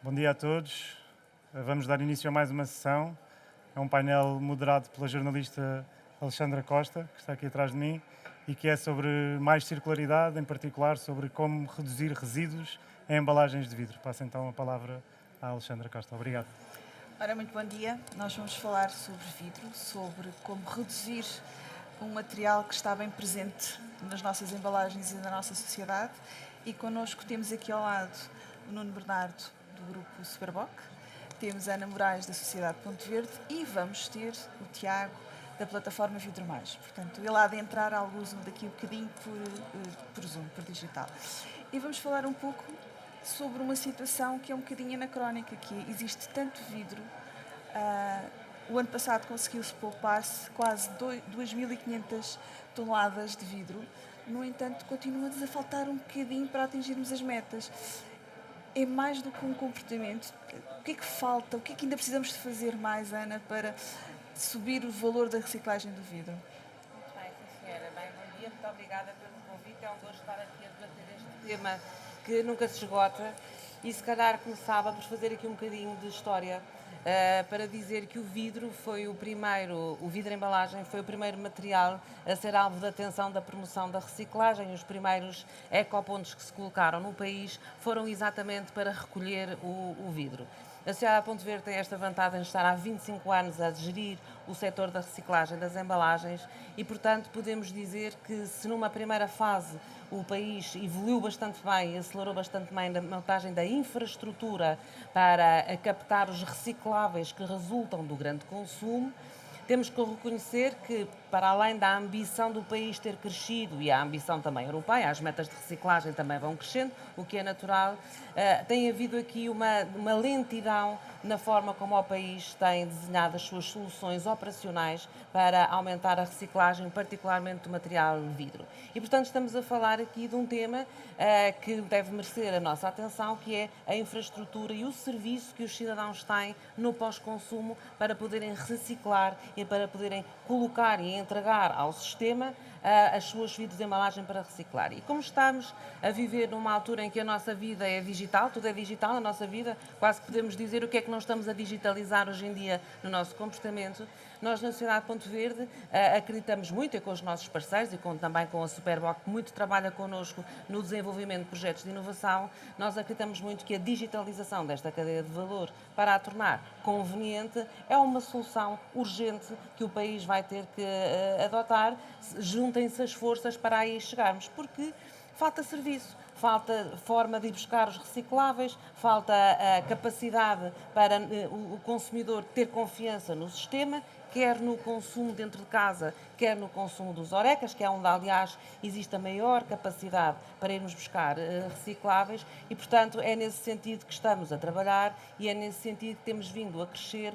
Bom dia a todos. Vamos dar início a mais uma sessão. É um painel moderado pela jornalista Alexandra Costa, que está aqui atrás de mim, e que é sobre mais circularidade, em particular sobre como reduzir resíduos em embalagens de vidro. Passo então a palavra à Alexandra Costa. Obrigado. Ora, muito bom dia. Nós vamos falar sobre vidro, sobre como reduzir um material que está bem presente nas nossas embalagens e na nossa sociedade. E connosco temos aqui ao lado o Nuno Bernardo, do grupo Superboc, temos a Ana Moraes, da Sociedade Ponto Verde, e vamos ter o Tiago, da plataforma Vidro Mais. Portanto, ele há de entrar alguns daqui um bocadinho por Zoom, por digital. E vamos falar um pouco sobre uma situação que é um bocadinho anacrónica, que existe tanto vidro. O ano passado conseguiu-se poupar-se quase 2.500 toneladas de vidro. No entanto, continua-nos a faltar um bocadinho para atingirmos as metas. É mais do que um comportamento. O que é que falta? O que é que ainda precisamos de fazer mais, Ana, para subir o valor da reciclagem do vidro? Muito bem, sim, senhora. Bem, bom dia, muito obrigada pelo convite. É um gosto estar aqui a debater este tema que nunca se esgota e se calhar começava por fazer aqui um bocadinho de história para dizer que o vidro foi o vidro embalagem foi o primeiro material a ser alvo de atenção da promoção da reciclagem. Os primeiros ecopontos que se colocaram no país foram exatamente para recolher o vidro. A Sociedade Ponto Verde tem esta vantagem de estar há 25 anos a gerir o setor da reciclagem das embalagens e, portanto, podemos dizer que se numa primeira fase o país evoluiu bastante bem e acelerou bastante bem na montagem da infraestrutura para captar os recicláveis que resultam do grande consumo, temos que reconhecer que, para além da ambição do país ter crescido e a ambição também europeia, as metas de reciclagem também vão crescendo, o que é natural, tem havido aqui uma lentidão na forma como o país tem desenhado as suas soluções operacionais para aumentar a reciclagem, particularmente do material de vidro. E, portanto, estamos a falar aqui de um tema que deve merecer a nossa atenção, que é a infraestrutura e o serviço que os cidadãos têm no pós-consumo para poderem reciclar e para poderem colocar e entregar ao sistema as suas vidros de embalagem para reciclar. E como estamos a viver numa altura em que a nossa vida é digital, tudo é digital, a nossa vida, quase que podemos dizer o que é que não estamos a digitalizar hoje em dia no nosso comportamento, nós na Sociedade Ponto Verde acreditamos muito, e com os nossos parceiros e também com a Superboc, que muito trabalha connosco no desenvolvimento de projetos de inovação, nós acreditamos muito que a digitalização desta cadeia de valor para a tornar conveniente é uma solução urgente que o país vai ter que adotar. Juntem-se as forças para aí chegarmos, porque falta serviço, falta forma de ir buscar os recicláveis, falta a capacidade para o consumidor ter confiança no sistema, quer no consumo dentro de casa, quer no consumo dos horecas, que é onde, aliás, existe a maior capacidade para irmos buscar recicláveis e, portanto, é nesse sentido que estamos a trabalhar e é nesse sentido que temos vindo a crescer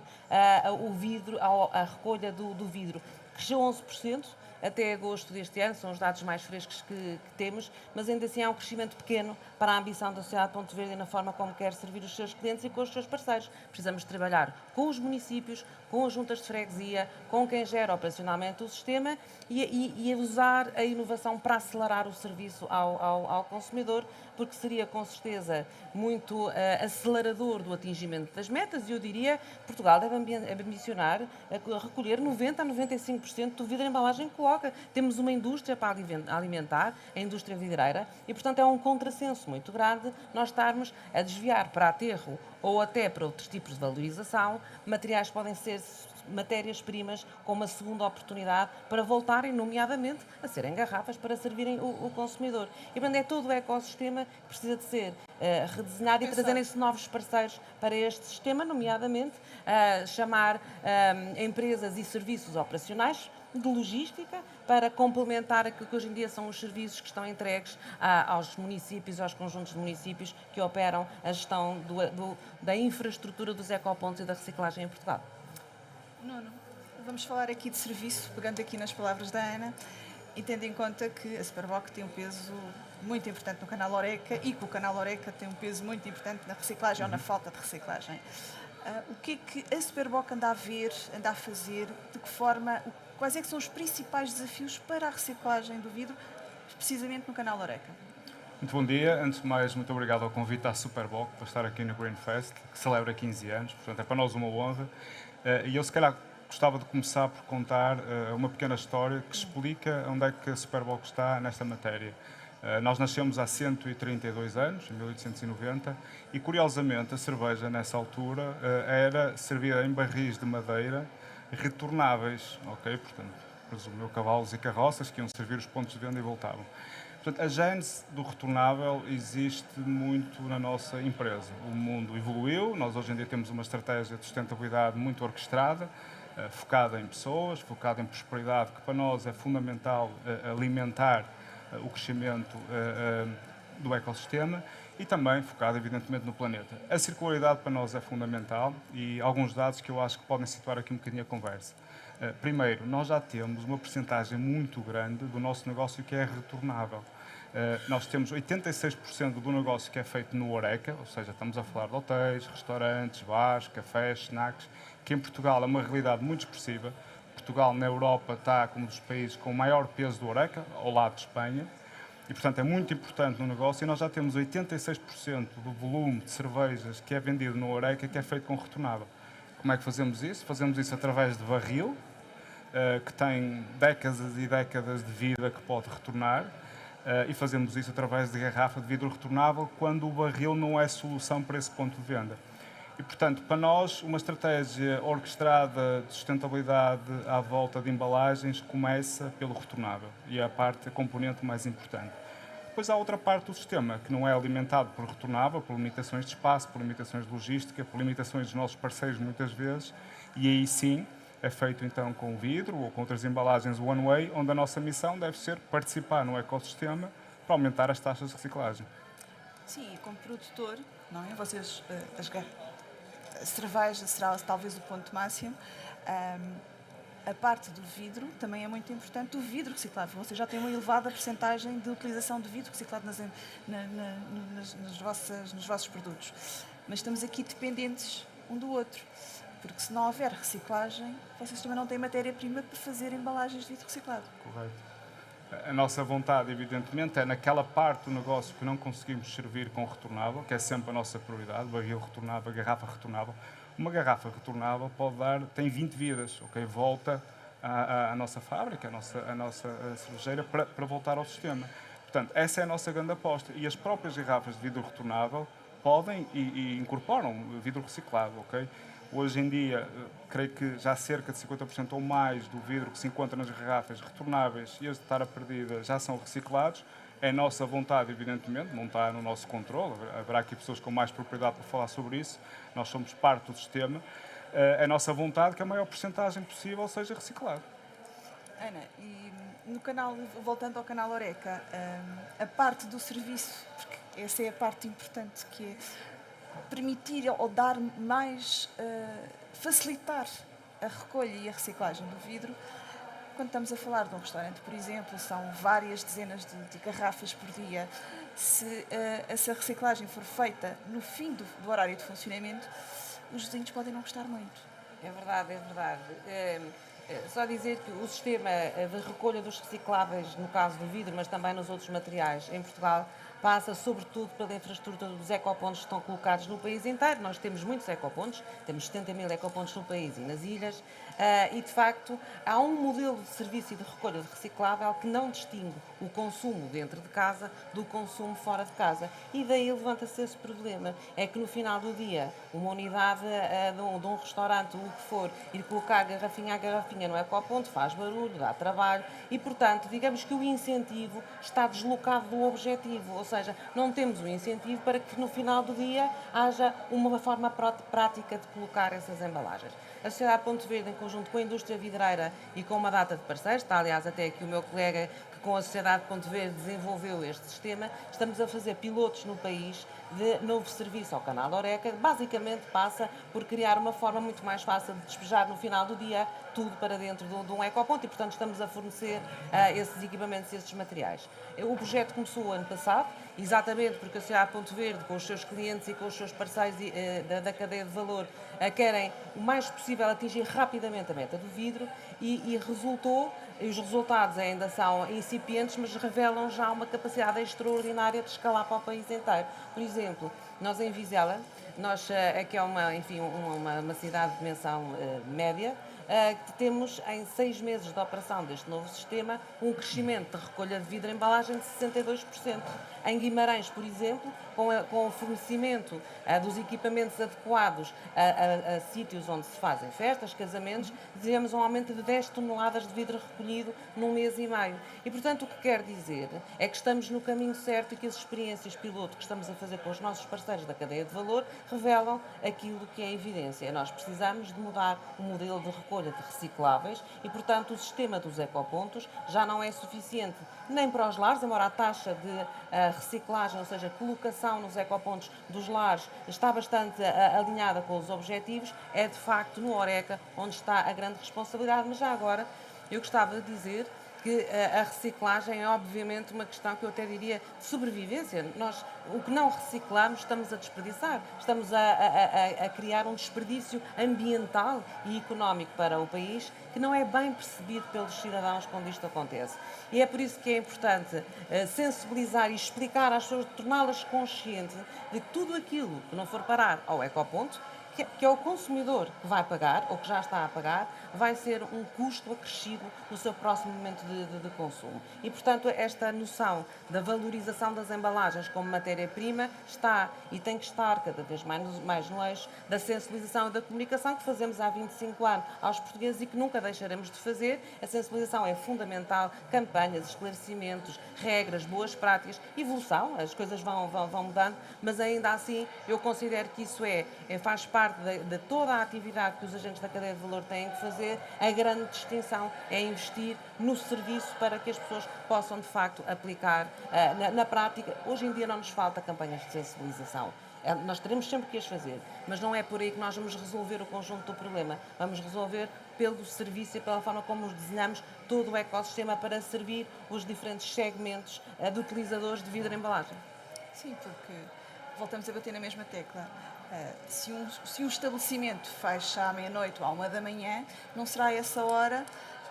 o vidro, a recolha do vidro. Cresceu 11%, até agosto deste ano, são os dados mais frescos que temos, mas ainda assim há um crescimento pequeno para a ambição da Sociedade Ponto Verde e na forma como quer servir os seus clientes e com os seus parceiros. Precisamos trabalhar com os municípios, com as juntas de freguesia, com quem gera operacionalmente o sistema e usar a inovação para acelerar o serviço ao consumidor, porque seria com certeza muito acelerador do atingimento das metas e eu diria que Portugal deve ambicionar a recolher 90% a 95% do vidro em embalagem que coloca. Temos uma indústria para alimentar, a indústria vidreira, e portanto é um contrassenso muito grande nós estarmos a desviar para aterro ou até para outros tipos de valorização materiais que podem ser matérias-primas com uma segunda oportunidade para voltarem, nomeadamente, a serem garrafas para servirem o consumidor. E, portanto, é todo o ecossistema que precisa de ser redesenhado e trazerem-se novos parceiros para este sistema, nomeadamente chamar empresas e serviços operacionais de logística para complementar aquilo que hoje em dia são os serviços que estão entregues aos municípios, aos conjuntos de municípios que operam a gestão da infraestrutura dos ecopontos e da reciclagem em Portugal. Nuno, vamos falar aqui de serviço, pegando aqui nas palavras da Ana, e tendo em conta que a Superboc tem um peso muito importante no canal Horeca e que o canal Horeca tem um peso muito importante na reciclagem ou na falta de reciclagem. O que é que a Superboc anda a ver, anda a fazer, de que forma, quais é que são os principais desafios para a reciclagem do vidro, precisamente no canal Horeca? Muito bom dia. Antes de mais, muito obrigado ao convite à Superboc para estar aqui no Green Fest, que celebra 15 anos. Portanto, é para nós uma honra. E eu, se calhar, gostava de começar por contar uma pequena história que explica onde é que a Superboc está nesta matéria. Nós nascemos há 132 anos, em 1890, e curiosamente a cerveja nessa altura era servida em barris de madeira retornáveis, ok? Portanto, presumo eu, cavalos e carroças que iam servir os pontos de venda e voltavam. Portanto, a gênese do retornável existe muito na nossa empresa. O mundo evoluiu, nós hoje em dia temos uma estratégia de sustentabilidade muito orquestrada, focada em pessoas, focada em prosperidade, que para nós é fundamental alimentar o crescimento do ecossistema e também focada, evidentemente, no planeta. A circularidade para nós é fundamental e alguns dados que eu acho que podem situar aqui um bocadinho a conversa. Primeiro, nós já temos uma percentagem muito grande do nosso negócio que é retornável. Nós temos 86% do negócio que é feito no Horeca, ou seja, estamos a falar de hotéis, restaurantes, bares, cafés, snacks, que em Portugal é uma realidade muito expressiva. Portugal, na Europa, está como um dos países com o maior peso do Horeca, ao lado de Espanha. E, portanto, é muito importante no negócio e nós já temos 86% do volume de cervejas que é vendido no Horeca que é feito com retornável. Como é que fazemos isso? Fazemos isso através de barril, que tem décadas e décadas de vida que pode retornar, e fazemos isso através de garrafa de vidro retornável quando o barril não é solução para esse ponto de venda. E, portanto, para nós, uma estratégia orquestrada de sustentabilidade à volta de embalagens começa pelo retornável e é a componente mais importante. Depois há outra parte do sistema que não é alimentado por retornável, por limitações de espaço, por limitações de logística, por limitações dos nossos parceiros muitas vezes, e aí sim é feito então com vidro ou com outras embalagens one way, onde a nossa missão deve ser participar no ecossistema para aumentar as taxas de reciclagem. Sim, e como produtor, não é? Vocês, a cerveja será talvez o ponto máximo. A parte do vidro também é muito importante, o vidro reciclável. Você já tem uma elevada percentagem de utilização de vidro reciclado nos vossos produtos. Mas estamos aqui dependentes um do outro, porque se não houver reciclagem, vocês também não têm matéria-prima para fazer embalagens de vidro reciclado. Correto. A nossa vontade, evidentemente, é naquela parte do negócio que não conseguimos servir com retornável, que é sempre a nossa prioridade, barril retornável, garrafa retornável. Uma garrafa retornável tem 20 vidas, ok? Volta à nossa fábrica, à nossa cervejeira, para voltar ao sistema. Portanto, essa é a nossa grande aposta. E as próprias garrafas de vidro retornável podem e incorporam vidro reciclado, ok? Hoje em dia, creio que já cerca de 50% ou mais do vidro que se encontra nas garrafas retornáveis e as de tara perdida já são reciclados. É nossa vontade, evidentemente, não está no nosso controle, haverá aqui pessoas com mais propriedade para falar sobre isso, nós somos parte do sistema. É nossa vontade que a maior porcentagem possível seja reciclado. Ana, e no canal, voltando ao canal Horeca, a parte do serviço, porque essa é a parte importante, que é permitir ou dar mais, facilitar a recolha e a reciclagem do vidro. Quando estamos a falar de um restaurante, por exemplo, são várias dezenas de garrafas por dia. Se essa reciclagem for feita no fim do horário de funcionamento, os vizinhos podem não gostar muito. É verdade, é verdade. Só dizer que o sistema de recolha dos recicláveis, no caso do vidro, mas também nos outros materiais, em Portugal, passa sobretudo pela infraestrutura dos ecopontos que estão colocados no país inteiro. Nós temos muitos ecopontos, temos 70.000 ecopontos no país e nas ilhas, e de facto há um modelo de serviço e de recolha de reciclável que não distingue o consumo dentro de casa do consumo fora de casa. E daí levanta-se esse problema. É que no final do dia, uma unidade de um restaurante, o que for, ir colocar garrafinha a garrafinha no ecoponto faz barulho, dá trabalho e, portanto, digamos que o incentivo está deslocado do objetivo, ou seja, não temos o incentivo para que no final do dia haja uma forma prática de colocar essas embalagens. A Sociedade Ponto Verde, em conjunto com a indústria vidreira e com uma data de parceiros, está aliás até aqui o meu colega que com a Sociedade Ponto Verde desenvolveu este sistema, estamos a fazer pilotos no país de novo serviço ao canal Horeca, basicamente passa por criar uma forma muito mais fácil de despejar no final do dia tudo para dentro de um ecoponto e, portanto, estamos a fornecer esses equipamentos e esses materiais. O projeto começou ano passado, exatamente porque a Sociedade Ponto Verde, com os seus clientes e com os seus parceiros da cadeia de valor, querem o mais possível atingir rapidamente a meta do vidro e resultou e os resultados ainda são incipientes, mas revelam já uma capacidade extraordinária de escalar para o país inteiro. Por exemplo, nós em Vizela, aqui é uma cidade de dimensão média, que temos em 6 meses de operação deste novo sistema um crescimento de recolha de vidro e embalagem de 62%. Em Guimarães, por exemplo, com o fornecimento dos equipamentos adequados a sítios onde se fazem festas, casamentos, tivemos um aumento de 10 toneladas de vidro recolhido num mês e meio. E, portanto, o que quer dizer é que estamos no caminho certo e que as experiências piloto que estamos a fazer com os nossos parceiros da cadeia de valor revelam aquilo que é evidência. Nós precisamos de mudar o modelo de recolha de recicláveis e, portanto, o sistema dos ecopontos já não é suficiente nem para os lares, embora a taxa de reciclagem, ou seja, colocação nos ecopontos dos lares, está bastante alinhada com os objetivos, é de facto no Horeca onde está a grande responsabilidade. Mas já agora eu gostava de dizer que a reciclagem é obviamente uma questão que eu até diria de sobrevivência. Nós, o que não reciclamos, estamos a desperdiçar, estamos a criar um desperdício ambiental e económico para o país que não é bem percebido pelos cidadãos quando isto acontece. E é por isso que é importante sensibilizar e explicar às pessoas, torná-las conscientes de que tudo aquilo que não for parar ao ecoponto, que é o consumidor que vai pagar, ou que já está a pagar, vai ser um custo acrescido no seu próximo momento de consumo. E, portanto, esta noção da valorização das embalagens como matéria-prima está e tem que estar cada vez mais no eixo da sensibilização e da comunicação que fazemos há 25 anos aos portugueses e que nunca deixaremos de fazer. A sensibilização é fundamental, campanhas, esclarecimentos, regras, boas práticas, evolução, as coisas vão mudando, mas ainda assim eu considero que isso faz parte de toda a atividade que os agentes da cadeia de valor têm que fazer. A grande distinção é investir no serviço para que as pessoas possam, de facto, aplicar na prática. Hoje em dia não nos falta campanhas de sensibilização. Nós teremos sempre que as fazer, mas não é por aí que nós vamos resolver o conjunto do problema. Vamos resolver pelo serviço e pela forma como desenhamos todo o ecossistema para servir os diferentes segmentos de utilizadores de vidro e embalagem. Sim, porque voltamos a bater na mesma tecla. Se um estabelecimento fecha à meia-noite ou à 1 da manhã, não será essa hora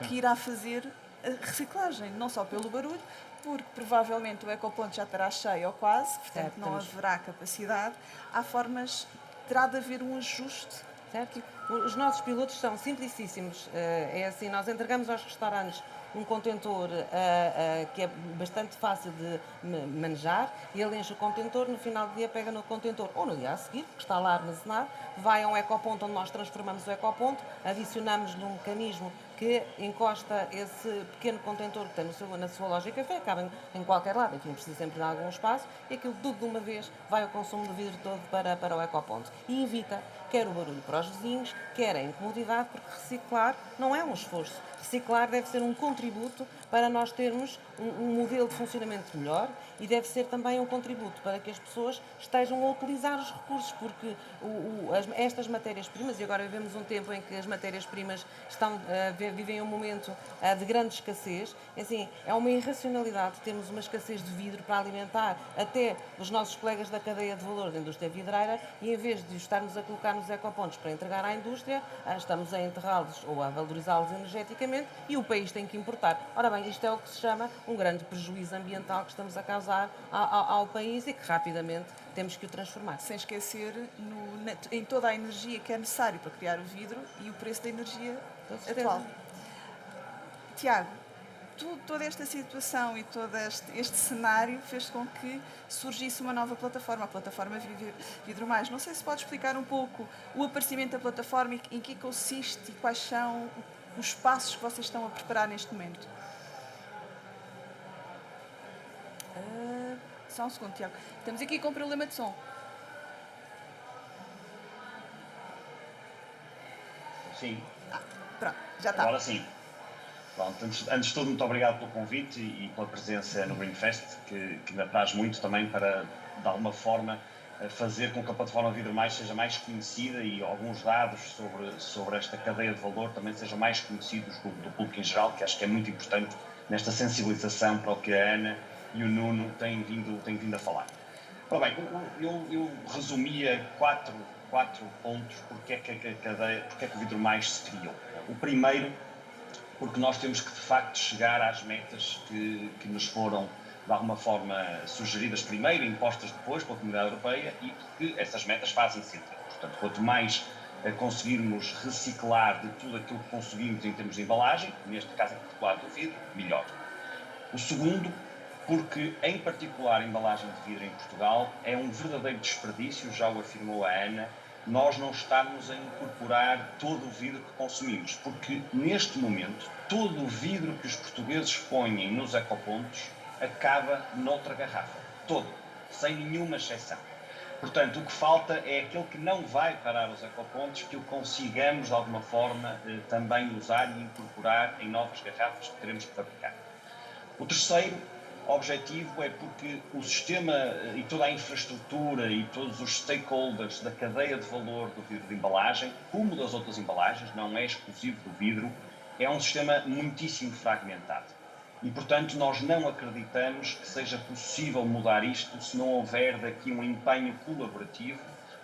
que irá fazer a reciclagem, não só pelo barulho, porque provavelmente o ecoponto já estará cheio ou quase, portanto não haverá capacidade. Há formas, terá de haver um ajuste. Certo? Os nossos pilotos são simplicíssimos. É assim, nós entregamos aos restaurantes um contentor que é bastante fácil de manejar e ele enche o contentor, no final do dia pega no contentor ou no dia a seguir, que está lá armazenado, vai a um ecoponto onde nós transformamos o ecoponto, adicionamos-lhe um mecanismo que encosta esse pequeno contentor que tem na sua loja de café, acaba em qualquer lado, enfim, precisa sempre de algum espaço, e aquilo tudo de uma vez vai ao consumo do vidro todo para o ecoponto. E evita quer o barulho para os vizinhos, quer a incomodidade, porque reciclar não é um esforço. Reciclar deve ser um contributo para nós termos um modelo de funcionamento melhor e deve ser também um contributo para que as pessoas estejam a utilizar os recursos, porque estas matérias-primas, e agora vivemos um tempo em que as matérias-primas vivem um momento de grande escassez, assim, é uma irracionalidade termos uma escassez de vidro para alimentar até os nossos colegas da cadeia de valor da indústria vidreira e em vez de estarmos a colocar nos ecopontos para entregar à indústria, estamos a enterrá-los ou a valorizá-los energeticamente e o país tem que importar. Ora bem, isto é o que se chama um grande prejuízo ambiental que estamos a causar ao país e que rapidamente temos que o transformar. Sem esquecer em toda a energia que é necessária para criar o vidro e o preço da energia atual. Tiago, toda esta situação e todo este cenário fez com que surgisse uma nova plataforma, a plataforma Vidro Mais. Não sei se pode explicar um pouco o aparecimento da plataforma, em que consiste e quais são os passos que vocês estão a preparar neste momento. Só um segundo, Tiago. Estamos aqui com um problema de som. Sim. Pronto, já está. Agora sim. Pronto, antes de tudo, muito obrigado pelo convite e pela presença no Greenfest, que me apraz muito também para, de alguma forma, fazer com que a plataforma Vidro Mais seja mais conhecida e alguns dados sobre esta cadeia de valor também sejam mais conhecidos do público em geral, que acho que é muito importante nesta sensibilização para o que a Ana e o Nuno têm vindo a falar. Ora bem, eu resumia quatro pontos porque é que o Vidro Mais se criou. O primeiro porque nós temos que, de facto, chegar às metas que nos foram, de alguma forma, sugeridas primeiro, impostas depois pela Comunidade Europeia, e que essas metas fazem sentido. Portanto, quanto mais conseguirmos reciclar de tudo aquilo que consumimos em termos de embalagem, neste caso em particular do vidro, melhor. O segundo, porque em particular a embalagem de vidro em Portugal é um verdadeiro desperdício, já o afirmou a Ana, nós não estamos a incorporar todo o vidro que consumimos, porque neste momento todo o vidro que os portugueses põem nos ecopontos acaba noutra garrafa, todo, sem nenhuma exceção. Portanto, o que falta é aquele que não vai parar os ecopontos, que o consigamos de alguma forma também usar e incorporar em novas garrafas que teremos que fabricar. O terceiro objetivo é porque o sistema e toda a infraestrutura e todos os stakeholders da cadeia de valor do vidro de embalagem, como das outras embalagens, não é exclusivo do vidro, é um sistema muitíssimo fragmentado. E, portanto, nós não acreditamos que seja possível mudar isto se não houver daqui um empenho colaborativo,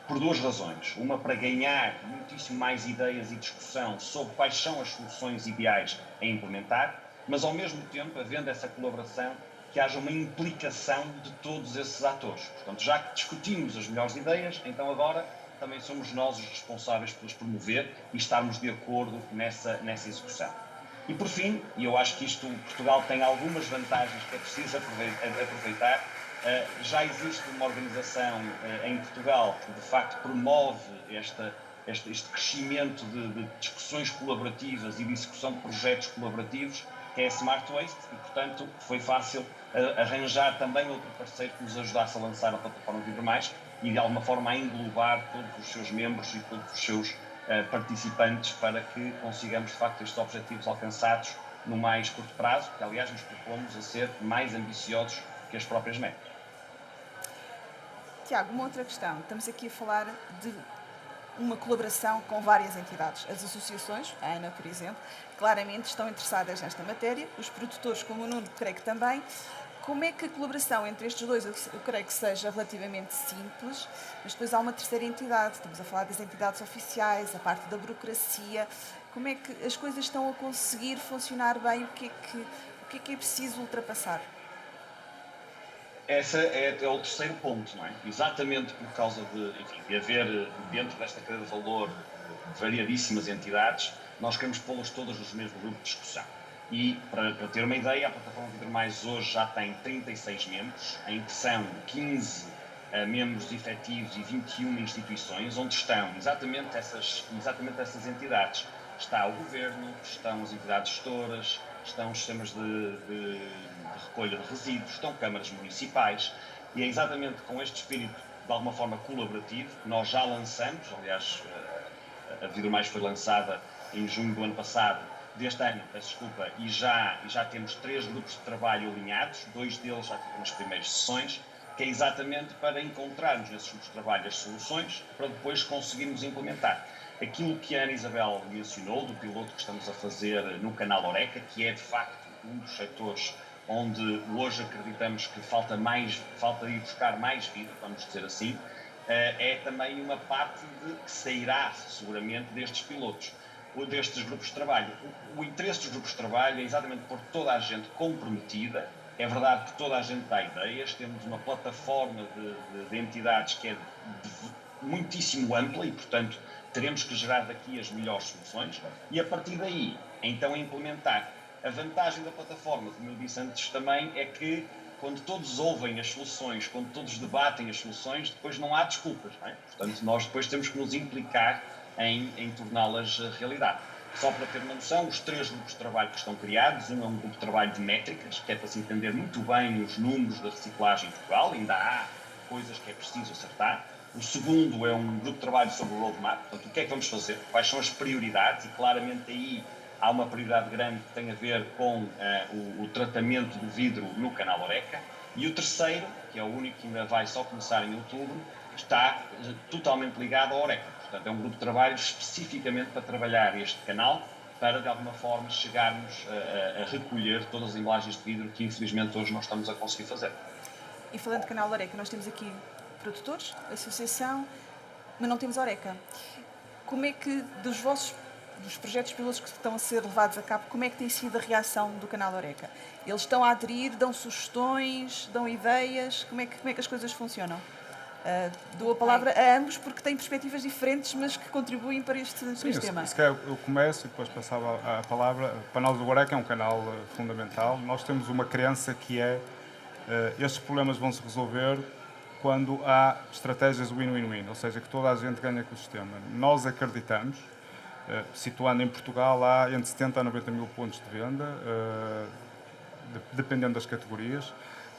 por duas razões. Uma, para ganhar muitíssimo mais ideias e discussão sobre quais são as soluções ideais a implementar, mas, ao mesmo tempo, havendo essa colaboração, que haja uma implicação de todos esses atores. Portanto, já que discutimos as melhores ideias, então agora também somos nós os responsáveis por as promover e estarmos de acordo nessa execução. E por fim, e eu acho que Portugal tem algumas vantagens que é preciso aproveitar, já existe uma organização em Portugal que de facto promove este crescimento de discussões colaborativas e de execução de projetos colaborativos, que é a Smart Waste, e portanto foi fácil arranjar também outro parceiro que nos ajudasse a lançar a plataforma Vidro Mais e de alguma forma a englobar todos os seus membros e todos os seus participantes para que consigamos de facto estes objetivos alcançados no mais curto prazo, que aliás nos propomos a ser mais ambiciosos que as próprias metas. Tiago, uma outra questão. Estamos aqui a falar de uma colaboração com várias entidades. As associações, a ANA, por exemplo, claramente estão interessadas nesta matéria, os produtores, como o Nuno, creio que também. Como é que a colaboração entre estes dois, eu creio que seja relativamente simples, mas depois há uma terceira entidade, estamos a falar das entidades oficiais, a parte da burocracia, como é que as coisas estão a conseguir funcionar bem, o que é preciso ultrapassar? Esse é o terceiro ponto, não é? Exatamente por causa de haver dentro desta cadeia de valor variadíssimas entidades, nós queremos pô-las todas no mesmo grupo de discussão. E, para ter uma ideia, a plataforma Vidro Mais hoje já tem 36 membros, em que são 15 membros efetivos e 21 instituições, onde estão exatamente essas entidades. Está o Governo, estão as entidades gestoras, estão os sistemas de recolha de resíduos, estão câmaras municipais, e é exatamente com este espírito, de alguma forma colaborativo, que nós já lançamos, aliás, a Vidro Mais foi lançada em junho do ano passado, deste ano, peço desculpa, e já temos 3 grupos de trabalho alinhados, 2 deles já tivemos as primeiras sessões, que é exatamente para encontrarmos nesses grupos de trabalho as soluções, para depois conseguirmos implementar. Aquilo que a Ana Isabel mencionou, do piloto que estamos a fazer no canal Oreca, que é de facto um dos setores onde hoje acreditamos que falta ir buscar mais vidro, vamos dizer assim, é também uma parte que sairá seguramente destes pilotos, destes grupos de trabalho. O interesse dos grupos de trabalho é exatamente pôr toda a gente comprometida. É verdade que toda a gente dá ideias, temos uma plataforma de entidades que é muitíssimo ampla e, portanto, teremos que gerar daqui as melhores soluções e, a partir daí, então implementar. A vantagem da plataforma, como eu disse antes também, é que quando todos ouvem as soluções, quando todos debatem as soluções, depois não há desculpas, não é? Portanto, nós depois temos que nos implicar em torná-las realidade. Só para ter uma noção, os 3 grupos de trabalho que estão criados, um é um grupo de trabalho de métricas, que é para se entender muito bem os números da reciclagem em Portugal, ainda há coisas que é preciso acertar. O segundo é um grupo de trabalho sobre o roadmap, portanto, o que é que vamos fazer, quais são as prioridades, e claramente aí há uma prioridade grande que tem a ver com o tratamento do vidro no canal Oreca. E o terceiro, que é o único que ainda vai só começar em outubro, está totalmente ligado à Oreca. Portanto, é um grupo de trabalho especificamente para trabalhar este canal, para de alguma forma chegarmos a recolher todas as embalagens de vidro que infelizmente hoje não estamos a conseguir fazer. E falando de canal Oreca, nós temos aqui produtores, associação, mas não temos Oreca. Como é que, dos vossos dos projetos pilotos que estão a ser levados a cabo, como é que tem sido a reação do canal Eureka? Eles estão a aderir, dão sugestões, dão ideias? Como é que as coisas funcionam? Dou a palavra a ambos porque têm perspectivas diferentes, mas que contribuem para este tema. Se calhar eu começo e depois passava a palavra. Para nós o Eureka é um canal fundamental. Nós temos uma crença que é estes problemas vão se resolver quando há estratégias win-win-win, ou seja, que toda a gente ganha com o sistema. Nós acreditamos, situando em Portugal, há entre 70 a 90 mil pontos de venda, dependendo das categorias.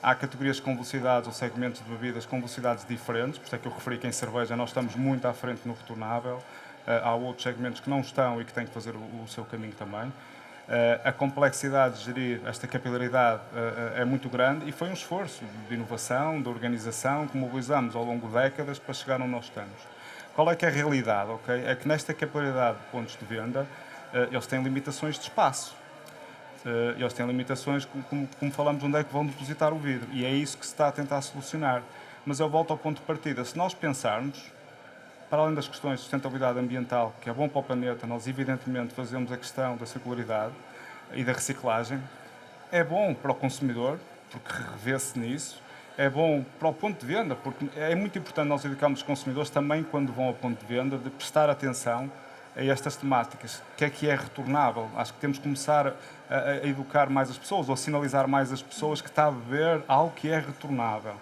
Há categorias com velocidades ou segmentos de bebidas com velocidades diferentes, por isso é que eu referi que em cerveja nós estamos muito à frente no retornável. Há outros segmentos que não estão e que têm que fazer o seu caminho também. A complexidade de gerir esta capilaridade é muito grande e foi um esforço de inovação, de organização, que mobilizamos ao longo de décadas para chegar onde nós estamos. Qual é que é a realidade? Okay? É que nesta capilaridade de pontos de venda, eles têm limitações de espaço. Eles têm limitações, como falamos, onde é que vão depositar o vidro. E é isso que se está a tentar solucionar. Mas eu volto ao ponto de partida. Se nós pensarmos, para além das questões de sustentabilidade ambiental, que é bom para o planeta, nós evidentemente fazemos a questão da circularidade e da reciclagem. É bom para o consumidor, porque revê-se nisso. É bom para o ponto de venda, porque é muito importante nós educarmos os consumidores também, quando vão ao ponto de venda, de prestar atenção a estas temáticas. O que é retornável? Acho que temos que começar a educar mais as pessoas, ou a sinalizar mais as pessoas que está a beber algo que é retornável.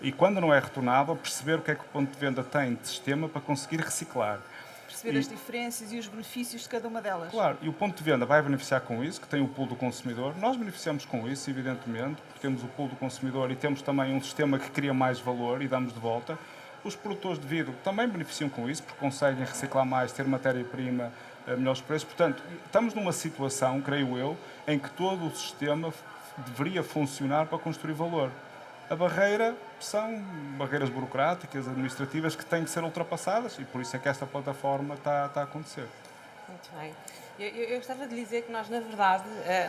E quando não é retornável, perceber o que é que o ponto de venda tem de sistema para conseguir reciclar. Perceber as diferenças e os benefícios de cada uma delas. Claro, e o ponto de venda vai beneficiar com isso, que tem o pool do consumidor. Nós beneficiamos com isso, evidentemente, porque temos o pool do consumidor e temos também um sistema que cria mais valor e damos de volta. Os produtores de vidro também beneficiam com isso, porque conseguem reciclar mais, ter matéria-prima a melhores preços. Portanto, estamos numa situação, creio eu, em que todo o sistema deveria funcionar para construir valor. A barreira são barreiras burocráticas, administrativas, que têm que ser ultrapassadas e por isso é que esta plataforma está a acontecer. Muito bem. Eu gostava de dizer que nós, na verdade,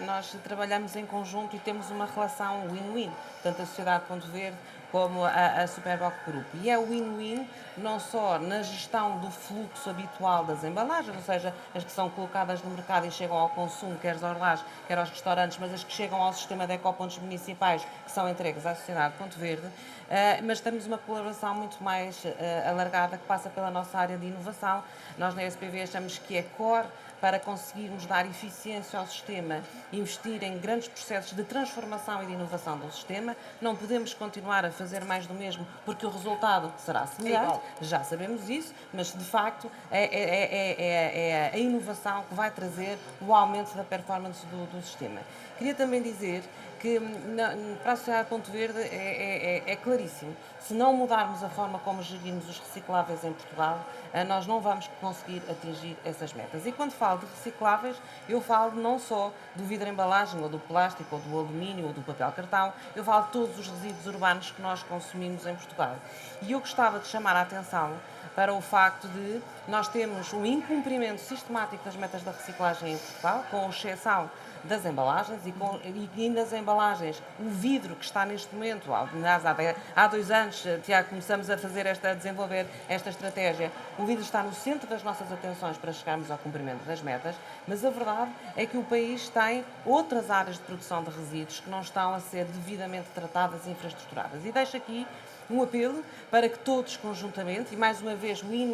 nós trabalhamos em conjunto e temos uma relação win-win, tanto a Sociedade Ponto Verde como a Superboc Group. E é win-win não só na gestão do fluxo habitual das embalagens, ou seja, as que são colocadas no mercado e chegam ao consumo, quer aos lares, quer aos restaurantes, mas as que chegam ao sistema de ecopontos municipais, que são entregues à Sociedade Ponto Verde, mas temos uma colaboração muito mais alargada, que passa pela nossa área de inovação. Nós na SPV achamos que é core para conseguirmos dar eficiência ao sistema, investir em grandes processos de transformação e de inovação do sistema. Não podemos continuar a fazer mais do mesmo, porque o resultado será semelhante, já sabemos isso, mas de facto é a inovação que vai trazer o aumento da performance do sistema. Queria também dizer que para a Sociedade Ponto Verde é claríssimo. Se não mudarmos a forma como gerimos os recicláveis em Portugal, nós não vamos conseguir atingir essas metas. E quando falo de recicláveis, eu falo não só do vidro embalagem, ou do plástico, ou do alumínio, ou do papel cartão, eu falo de todos os resíduos urbanos que nós consumimos em Portugal. E eu gostava de chamar a atenção para o facto de nós termos um incumprimento sistemático das metas da reciclagem em Portugal, com exceção das embalagens e nas embalagens o vidro que está neste momento, aliás, há 2 anos, Tiago, começamos a desenvolver esta estratégia. O vidro está no centro das nossas atenções para chegarmos ao cumprimento das metas, mas a verdade é que o país tem outras áreas de produção de resíduos que não estão a ser devidamente tratadas e infraestruturadas. E deixo aqui um apelo para que todos conjuntamente, e mais uma vez, win,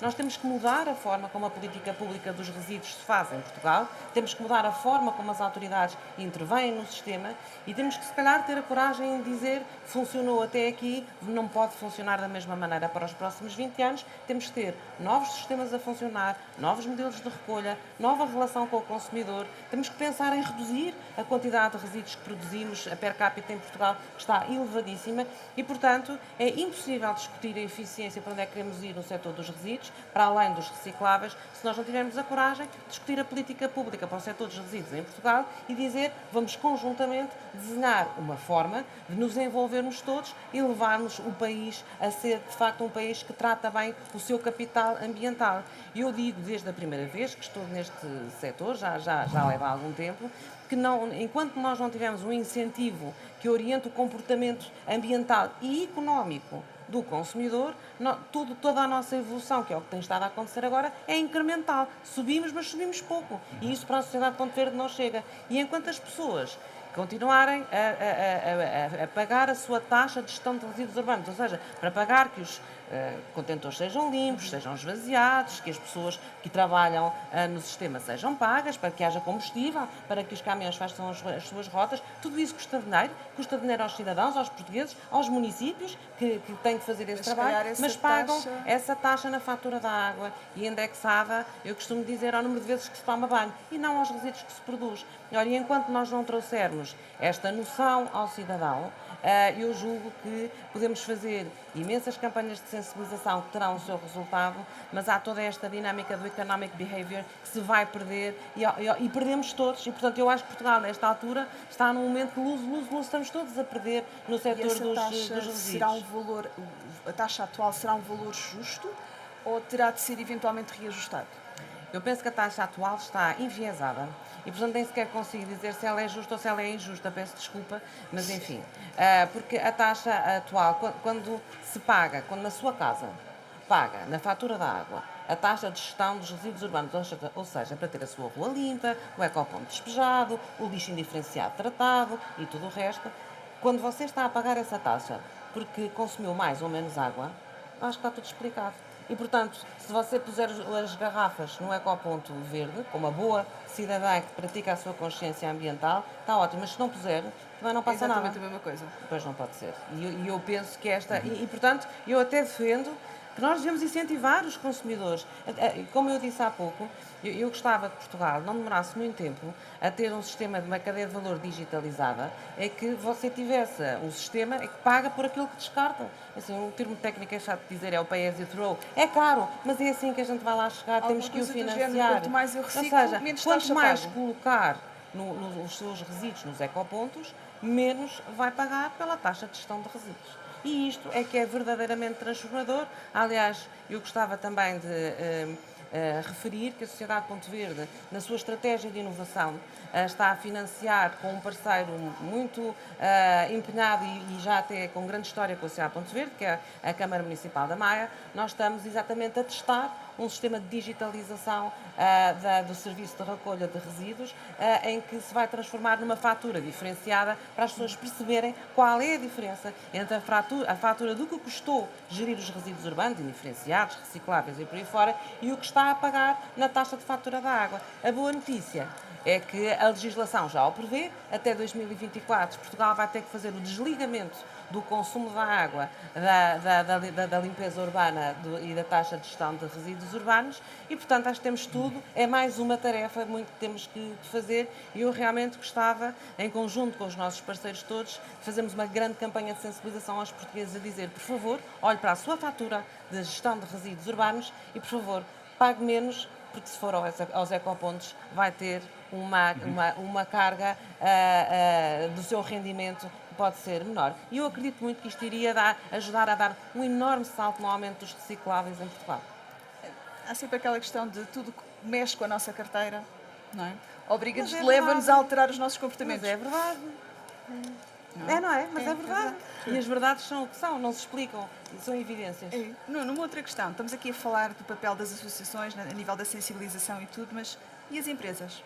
nós temos que mudar a forma como a política pública dos resíduos se faz em Portugal, temos que mudar a forma como as autoridades intervêm no sistema e temos que, se calhar, ter a coragem de dizer funcionou até aqui, não pode funcionar da mesma maneira para os próximos 20 anos, temos que ter novos sistemas a funcionar, novos modelos de recolha, nova relação com o consumidor, temos que pensar em reduzir a quantidade de resíduos que produzimos, a per capita em Portugal, que está elevadíssima, e, portanto, é impossível discutir a eficiência para onde é que queremos ir no setor dos resíduos, para além dos recicláveis, se nós não tivermos a coragem de discutir a política pública para o setor dos resíduos em Portugal e dizer vamos conjuntamente desenhar uma forma de nos envolvermos todos e levarmos o país a ser, de facto, um país que trata bem o seu capital ambiental. E eu digo desde a primeira vez que estou neste setor, já leva algum tempo, que enquanto nós não tivermos um incentivo que oriente o comportamento ambiental e económico do consumidor, toda a nossa evolução, que é o que tem estado a acontecer agora, é incremental. Subimos, mas subimos pouco. E isso para a sociedade Ponto Verde não chega. E enquanto as pessoas continuarem a pagar a sua taxa de gestão de resíduos urbanos, ou seja, para pagar que os contentores sejam limpos, sejam esvaziados, que as pessoas que trabalham no sistema sejam pagas, para que haja combustível, para que os caminhões façam as suas rotas, tudo isso custa dinheiro aos cidadãos, aos portugueses, aos municípios que têm que fazer esse trabalho, mas pagam essa taxa na fatura da água e indexada, eu costumo dizer, ao número de vezes que se toma banho e não aos resíduos que se produz. Ora, e enquanto nós não trouxermos esta noção ao cidadão, eu julgo que podemos fazer imensas campanhas de sensibilização que terão o seu resultado, mas há toda esta dinâmica do economic behavior que se vai perder e perdemos todos. E, portanto, eu acho que Portugal, nesta altura, está num momento de luz, estamos todos a perder no setor dos resíduos. Será a taxa atual será um valor justo ou terá de ser eventualmente reajustado? Eu penso que a taxa atual está enviesada e, portanto, nem sequer consigo dizer se ela é justa ou se ela é injusta. Peço desculpa, mas enfim. Porque a taxa atual, quando se paga, quando na sua casa paga na fatura da água a taxa de gestão dos resíduos urbanos, ou seja, para ter a sua rua limpa, o ecoponto despejado, o lixo indiferenciado tratado e tudo o resto, quando você está a pagar essa taxa porque consumiu mais ou menos água, acho que está tudo explicado. E, portanto, se você puser as garrafas no ecoponto verde, como uma boa cidadã que pratica a sua consciência ambiental, está ótimo. Mas se não puser, também não passa nada. Exatamente a mesma coisa. Pois não pode ser. E eu penso que esta... E, portanto, eu até defendo que nós devemos incentivar os consumidores. Como eu disse há pouco, eu gostava que Portugal não demorasse muito tempo a ter um sistema de uma cadeia de valor digitalizada, é que você tivesse um sistema que paga por aquilo que descarta. Assim, um termo técnico é chato de dizer, é o pay as you throw. É caro, mas é assim que a gente vai lá chegar, temos que o financiar. Quanto mais eu reciclo, ou seja, menos quanto taxa mais pago. colocar nos seus resíduos, nos ecopontos, menos vai pagar pela taxa de gestão de resíduos. E isto é que é verdadeiramente transformador. Aliás, eu gostava também de referir que a Sociedade Ponto Verde, na sua estratégia de inovação, está a financiar com um parceiro muito empenhado e já até com grande história com a Sociedade Ponto Verde, que é a Câmara Municipal da Maia. Nós estamos exatamente a testar um sistema de digitalização do serviço de recolha de resíduos, em que se vai transformar numa fatura diferenciada para as pessoas perceberem qual é a diferença entre a fatura do que custou gerir os resíduos urbanos, indiferenciados, recicláveis e por aí fora, e o que está a pagar na taxa de fatura da água. A boa notícia é que a legislação já o prevê. Até 2024, Portugal vai ter que fazer o desligamento do consumo da água, da limpeza urbana e da taxa de gestão de resíduos urbanos e, portanto, acho que temos tudo. É mais uma tarefa muito que temos que fazer e eu realmente gostava, em conjunto com os nossos parceiros todos, fazermos uma grande campanha de sensibilização aos portugueses a dizer, por favor, olhe para a sua fatura de gestão de resíduos urbanos e, por favor, pague menos, porque se for aos ecopontos vai ter uma carga do seu rendimento que pode ser menor. E eu acredito muito que isto iria ajudar a dar um enorme salto no aumento dos recicláveis em Portugal. Há sempre aquela questão de tudo que mexe com a nossa carteira, não é? Obriga-nos, Mas é leva-nos verdade. a alterar os nossos comportamentos. Mas é verdade. Não é? Mas é verdade. E as verdades são o que são, não se explicam, são evidências. Numa outra questão, estamos aqui a falar do papel das associações a nível da sensibilização e tudo, mas e as empresas?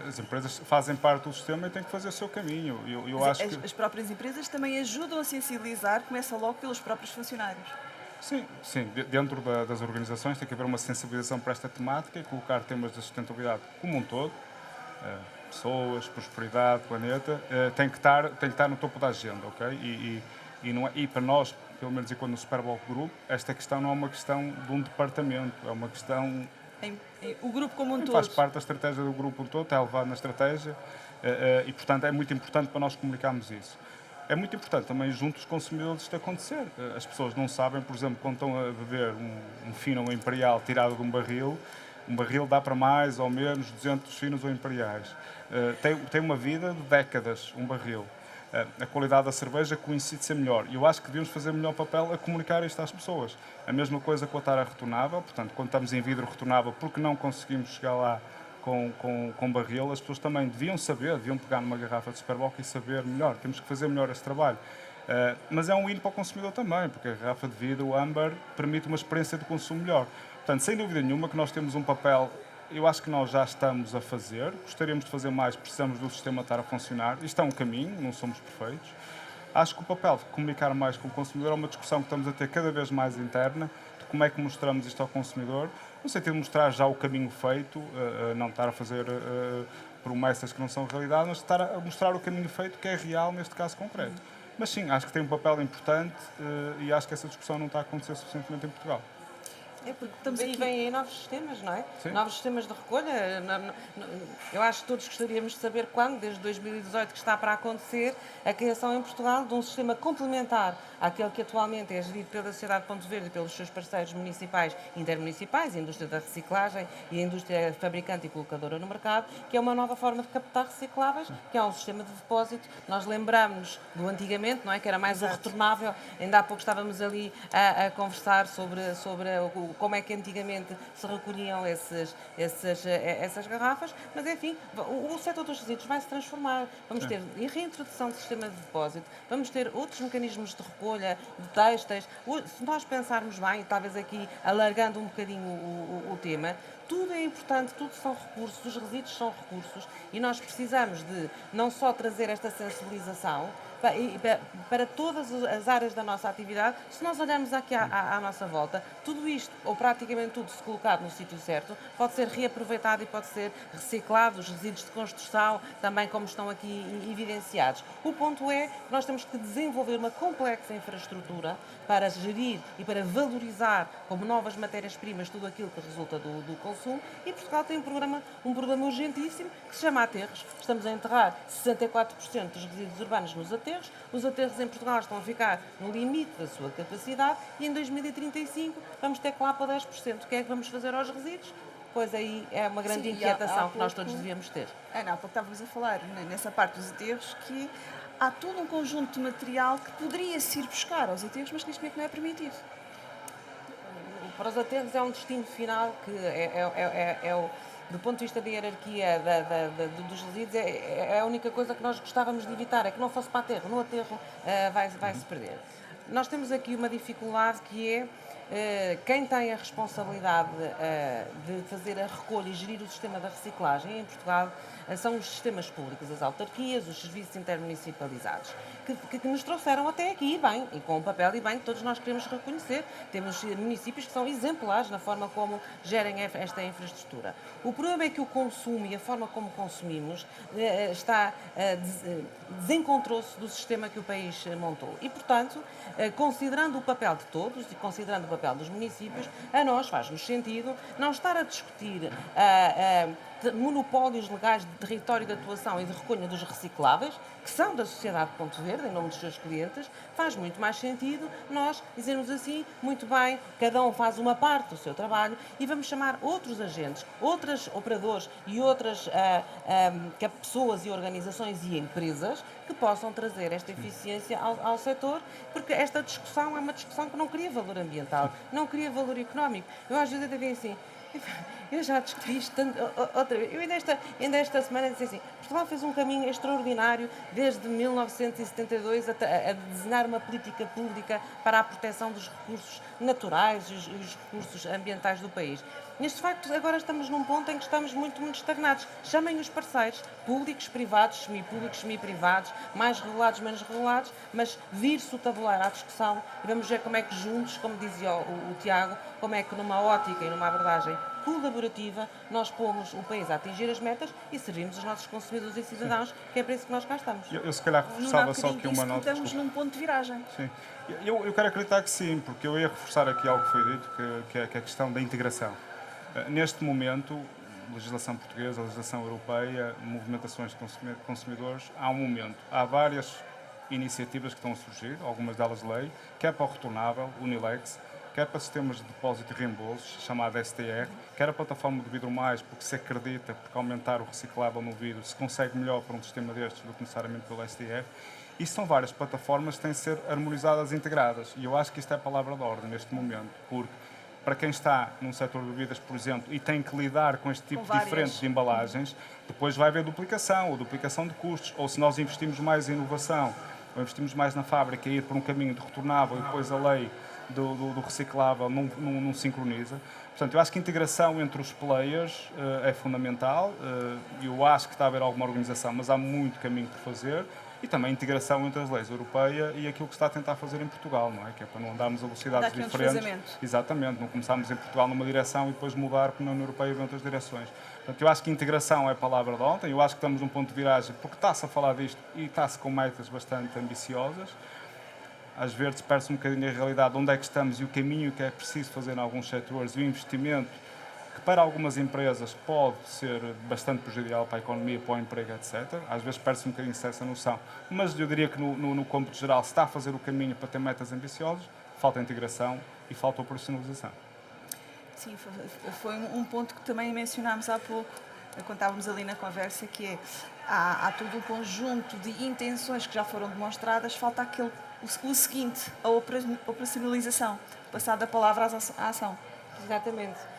As empresas fazem parte do sistema e têm que fazer o seu caminho. Eu acho que... As próprias empresas também ajudam a sensibilizar, começa logo pelos próprios funcionários. Sim, dentro das organizações tem que haver uma sensibilização para esta temática e colocar temas da sustentabilidade como um todo, pessoas, prosperidade, planeta, tem que estar no topo da agenda, ok? E para nós, pelo menos enquanto no Superboc Group, esta questão não é uma questão de um departamento, é uma questão... O grupo como um todo. Faz parte da estratégia do grupo todo, está elevado na estratégia e, portanto, é muito importante para nós comunicarmos isso. É muito importante também, junto dos consumidores, isto acontecer. As pessoas não sabem, por exemplo, quando estão a beber um fino ou um imperial tirado de um barril dá para mais ou menos 200 finos ou imperiais. Tem uma vida de décadas, um barril. A qualidade da cerveja coincide ser melhor. E eu acho que devíamos fazer melhor papel a comunicar isto às pessoas. A mesma coisa com a tara retornável, portanto, quando estamos em vidro retornável, porque não conseguimos chegar lá com barril, as pessoas também deviam saber, deviam pegar numa garrafa de Superboc e saber melhor. Temos que fazer melhor esse trabalho. Mas é um win para o consumidor também, porque a garrafa de vidro, o âmbar, permite uma experiência de consumo melhor. Portanto, sem dúvida nenhuma que nós temos um papel, eu acho que nós já estamos a fazer, gostaríamos de fazer mais, precisamos do sistema estar a funcionar. Isto é um caminho, não somos perfeitos. Acho que o papel de comunicar mais com o consumidor é uma discussão que estamos a ter cada vez mais interna, de como é que mostramos isto ao consumidor, no sentido de mostrar já o caminho feito, não estar a fazer promessas que não são realidade, mas estar a mostrar o caminho feito que é real neste caso concreto. Mas sim, acho que tem um papel importante e acho que essa discussão não está a acontecer suficientemente em Portugal. É porque estamos E aqui. vêm aí novos sistemas, não é? Sim. Novos sistemas de recolha. Eu acho que todos gostaríamos de saber quando, desde 2018, que está para acontecer a criação em Portugal de um sistema complementar àquele que atualmente é gerido pela Sociedade de Ponto Verde e pelos seus parceiros municipais e intermunicipais, a indústria da reciclagem e a indústria fabricante e colocadora no mercado, que é uma nova forma de captar recicláveis, que é um sistema de depósito. Nós lembramos do antigamente, não é? Que era mais o retornável. Ainda há pouco estávamos ali a conversar sobre como é que antigamente se recolhiam essas garrafas, mas enfim, o setor dos resíduos vai se transformar. Vamos ter reintrodução de sistema de depósito, vamos ter outros mecanismos de recolha, de têxteis. Se nós pensarmos bem, talvez aqui alargando um bocadinho o tema, tudo é importante, tudo são recursos, os resíduos são recursos e nós precisamos de não só trazer esta sensibilização para todas as áreas da nossa atividade. Se nós olharmos aqui à nossa volta, tudo isto, ou praticamente tudo, se colocado no sítio certo, pode ser reaproveitado e pode ser reciclado, os resíduos de construção, também como estão aqui evidenciados. O ponto é que nós temos que desenvolver uma complexa infraestrutura para gerir e para valorizar como novas matérias-primas tudo aquilo que resulta do consumo, e Portugal tem um programa urgentíssimo que se chama Aterros. Estamos a enterrar 64% dos resíduos urbanos nos aterros. Os aterros em Portugal estão a ficar no limite da sua capacidade e em 2035 vamos ter que lá para 10%. O que é que vamos fazer aos resíduos? Pois aí é uma grande Sim, inquietação há que nós pouco- todos devíamos ter. Ana, há pouco estávamos a falar nessa parte dos aterros que há todo um conjunto de material que poderia-se ir buscar aos aterros, mas que neste momento não é permitido. Para os aterros é um destino final que do ponto de vista da hierarquia dos resíduos, é a única coisa que nós gostávamos de evitar, é que não fosse para aterro. No aterro vai-se perder. Nós temos aqui uma dificuldade que é quem tem a responsabilidade de fazer a recolha e gerir o sistema da reciclagem em Portugal são os sistemas públicos, as autarquias, os serviços intermunicipalizados, que nos trouxeram até aqui bem, e com o papel e bem que todos nós queremos reconhecer. Temos municípios que são exemplares na forma como gerem esta infraestrutura. O problema é que o consumo e a forma como consumimos desencontrou-se do sistema que o país montou. E, portanto, considerando o papel de todos e considerando o papel dos municípios, a nós faz-nos sentido não estar a discutir monopólios legais de território de atuação e de recolha dos recicláveis, que são da Sociedade de Ponto Verde, em nome dos seus clientes. Faz muito mais sentido nós dizermos assim, muito bem, cada um faz uma parte do seu trabalho e vamos chamar outros agentes, outros operadores e outras pessoas e organizações e empresas que possam trazer esta eficiência ao setor, porque esta discussão é uma discussão que não cria valor ambiental, não cria valor económico. Eu às vezes até digo assim, eu já discuti isto outra vez. Eu ainda esta semana disse assim, Portugal fez um caminho extraordinário desde 1972 a desenhar uma política pública para a proteção dos recursos naturais e os recursos ambientais do país. Neste facto, agora estamos num ponto em que estamos muito, muito estagnados. Chamem os parceiros, públicos, privados, semipúblicos, semiprivados, mais regulados, menos regulados, mas vir-se o tabuleiro à discussão e vamos ver como é que juntos, como dizia o Tiago, como é que numa ótica e numa abordagem colaborativa nós pomos o país a atingir as metas e servimos os nossos consumidores e cidadãos, que é para isso que nós cá estamos. Eu se calhar reforçava só aqui uma nota. Estamos num ponto de viragem. Sim. Eu quero acreditar que sim, porque eu ia reforçar aqui algo que foi dito, que é a questão da integração. Neste momento, legislação portuguesa, legislação europeia, movimentações de consumidores, há várias iniciativas que estão a surgir, algumas delas lei, quer para o retornável, Unilex, quer para sistemas de depósito e reembolsos, chamada STR, quer a plataforma do Vidro Mais, porque se acredita que aumentar o reciclável no vidro se consegue melhor para um sistema destes do que necessariamente pelo STR. E são várias plataformas que têm de ser harmonizadas e integradas. E eu acho que isto é a palavra de ordem neste momento, porque para quem está num setor de bebidas, por exemplo, e tem que lidar com este tipo diferente de embalagens, depois vai haver duplicação, ou duplicação de custos, ou se nós investimos mais em inovação ou investimos mais na fábrica e ir por um caminho de retornável e depois a lei do reciclável não sincroniza. Portanto, eu acho que a integração entre os players é fundamental. Eu acho que está a haver alguma organização, mas há muito caminho por fazer. E também a integração entre as leis europeia e aquilo que se está a tentar fazer em Portugal, não é? Que é para não andarmos a velocidades Dá aqui um diferentes. desfazamento. Exatamente, não começarmos em Portugal numa direção e depois mudar para a União Europeia em outras direções. Portanto, eu acho que integração é a palavra de ontem. Eu acho que estamos num ponto de viragem, porque está-se a falar disto e está-se com metas bastante ambiciosas. Às vezes perde-se um bocadinho a realidade de onde é que estamos e o caminho que é preciso fazer em alguns setores e o investimento que para algumas empresas pode ser bastante prejudicial para a economia, para o emprego, etc. Às vezes perde-se um bocadinho essa noção. Mas eu diria que no cômputo geral se está a fazer o caminho para ter metas ambiciosas, falta integração e falta operacionalização. Sim, foi um ponto que também mencionámos há pouco, quando estávamos ali na conversa, que é, há todo um conjunto de intenções que já foram demonstradas, falta o seguinte, a operacionalização, passar da palavra à ação. Exatamente.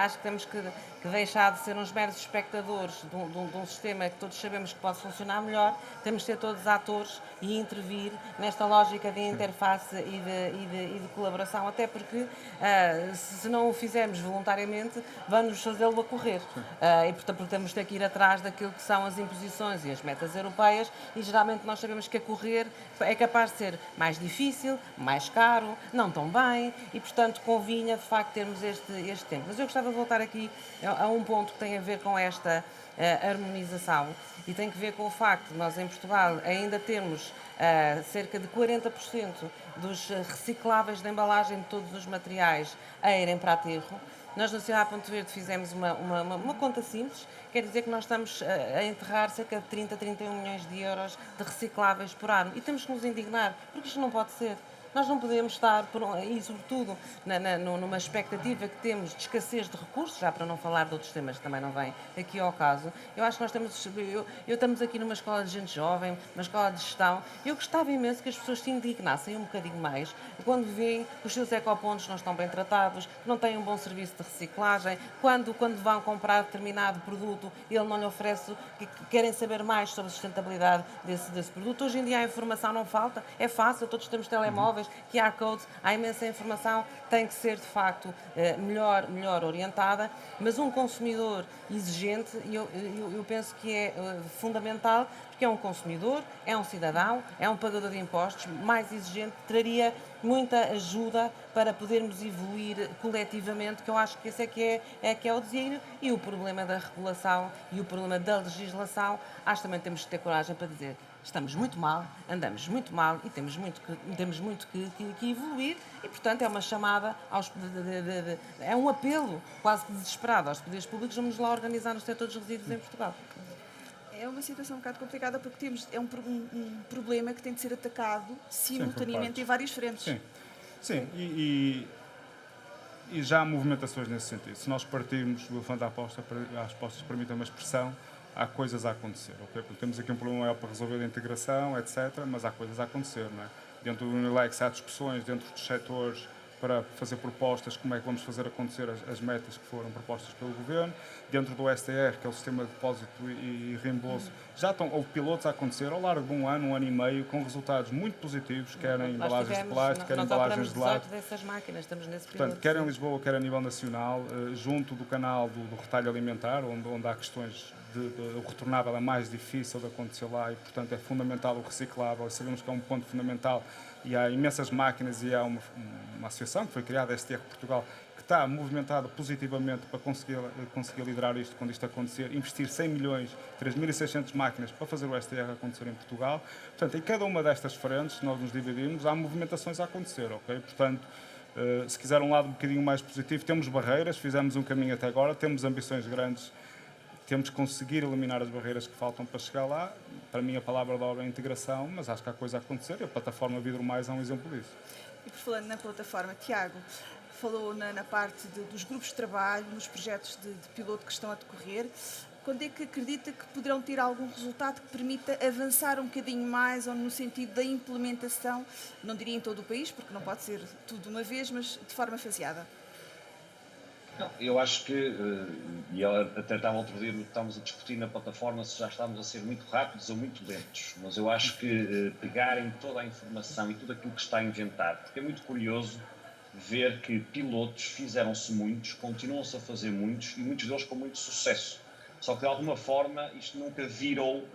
Acho que temos que deixar de ser uns meros espectadores de um sistema que todos sabemos que pode funcionar melhor. Temos de ser todos atores e intervir nesta lógica de interface e de colaboração, até porque se não o fizermos voluntariamente, vamos fazê-lo a correr. E portanto temos de ter que ir atrás daquilo que são as imposições e as metas europeias, e geralmente nós sabemos que a correr é capaz de ser mais difícil, mais caro, não tão bem, e portanto convinha de facto termos este tempo. Mas eu gostava de voltar aqui a um ponto que tem a ver com esta harmonização, e tem que ver com o facto de nós em Portugal ainda termos cerca de 40% dos recicláveis de embalagem de todos os materiais a irem para aterro. Nós na Sociedade Ponto Verde fizemos uma conta simples, quer dizer que nós estamos a enterrar cerca de 30, 31 milhões de euros de recicláveis por ano, e temos que nos indignar, porque isto não pode ser. Nós não podemos estar, e sobretudo numa expectativa que temos de escassez de recursos, já para não falar de outros temas que também não vêm aqui ao caso. Eu acho que nós estamos aqui numa escola de gente jovem, uma escola de gestão. Eu gostava imenso que as pessoas se indignassem um bocadinho mais quando veem que os seus ecopontos não estão bem tratados, que não têm um bom serviço de reciclagem, quando vão comprar determinado produto, ele não lhe oferece, que querem saber mais sobre a sustentabilidade desse produto. Hoje em dia a informação não falta, é fácil, todos temos telemóveis, QR codes, há imensa informação, tem que ser de facto melhor orientada, mas um consumidor exigente, eu penso que é fundamental, porque é um consumidor, é um cidadão, é um pagador de impostos, mais exigente, traria muita ajuda para podermos evoluir coletivamente, que eu acho que esse é que é o desígnio. E o problema da regulação e o problema da legislação, acho que também temos que ter coragem para dizer: estamos muito mal, andamos muito mal e temos muito que evoluir, e portanto é uma chamada é um apelo quase que desesperado aos poderes públicos. Vamos lá organizar nos setores de resíduos em Portugal. É uma situação um bocado complicada, porque é um problema que tem de ser atacado simultaneamente em várias frentes. Sim. E já há movimentações nesse sentido. Se nós partirmos do elefante às postas, permitam uma expressão, há coisas a acontecer. Okay? Porque temos aqui um problema maior para resolver a integração, etc., mas há coisas a acontecer. Não é? Dentro do Unilex há discussões dentro dos setores para fazer propostas, como é que vamos fazer acontecer as metas que foram propostas pelo Governo. Dentro do STR, que é o Sistema de Depósito e Reembolso, houve pilotos a acontecer ao largo de um ano e meio, com resultados muito positivos, quer em embalagens de plástico, quer em embalagens de lado. Dessas máquinas, estamos nesse Portanto, piloto, quer em Lisboa, quer a nível nacional, junto do canal do retalho alimentar, onde há questões o retornável é mais difícil de acontecer lá, e portanto é fundamental o reciclável, e sabemos que é um ponto fundamental, e há imensas máquinas, e há uma associação que foi criada, a STR Portugal, que está movimentada positivamente para conseguir liderar isto quando isto acontecer, investir 100 milhões, 3.600 máquinas para fazer o STR acontecer em Portugal. Portanto, em cada uma destas frentes, se nós nos dividimos, há movimentações a acontecer, ok? Portanto, se quiser um lado um bocadinho mais positivo, temos barreiras, fizemos um caminho até agora, temos ambições grandes, temos que conseguir eliminar as barreiras que faltam para chegar lá. Para mim a palavra de obra é integração, mas acho que há coisa a acontecer, e a plataforma Vidro Mais é um exemplo disso. E por falando na plataforma, Tiago, falou na parte dos grupos de trabalho, nos projetos de piloto que estão a decorrer. Quando é que acredita que poderão ter algum resultado que permita avançar um bocadinho mais, ou no sentido da implementação, não diria em todo o país, porque não pode ser tudo de uma vez, mas de forma faseada? Não, eu acho que, e eu até estava outro dia, estávamos a discutir na plataforma se já estávamos a ser muito rápidos ou muito lentos, mas eu acho que pegarem toda a informação e tudo aquilo que está inventado, porque é muito curioso ver que pilotos fizeram-se muitos, continuam-se a fazer muitos e muitos deles com muito sucesso. Só que de alguma forma isto nunca virou